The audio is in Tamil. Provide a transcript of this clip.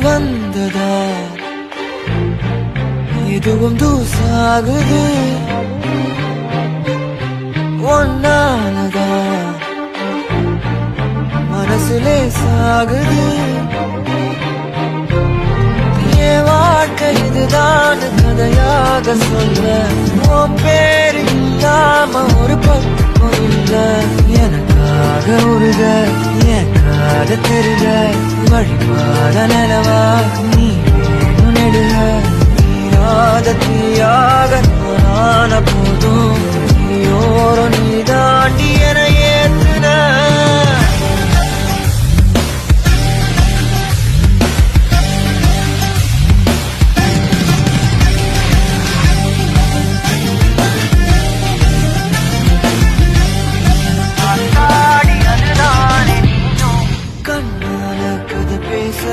வந்ததா எதுவும் தூசாகுது ஒன்னாலதா மனசுலே சாகுது என் வாழ்க்கை இதுதான் கதையாக சொல்ல உன் பேர் இல்லாம ஒரு பக்கம் இல்ல எனக்காக உருக என் காத தெருக வழிபாட நிலவா நீ வேணும் நெடுக நீராத தீயாக நான போதும் நீயோரம் நீ தாண்டி என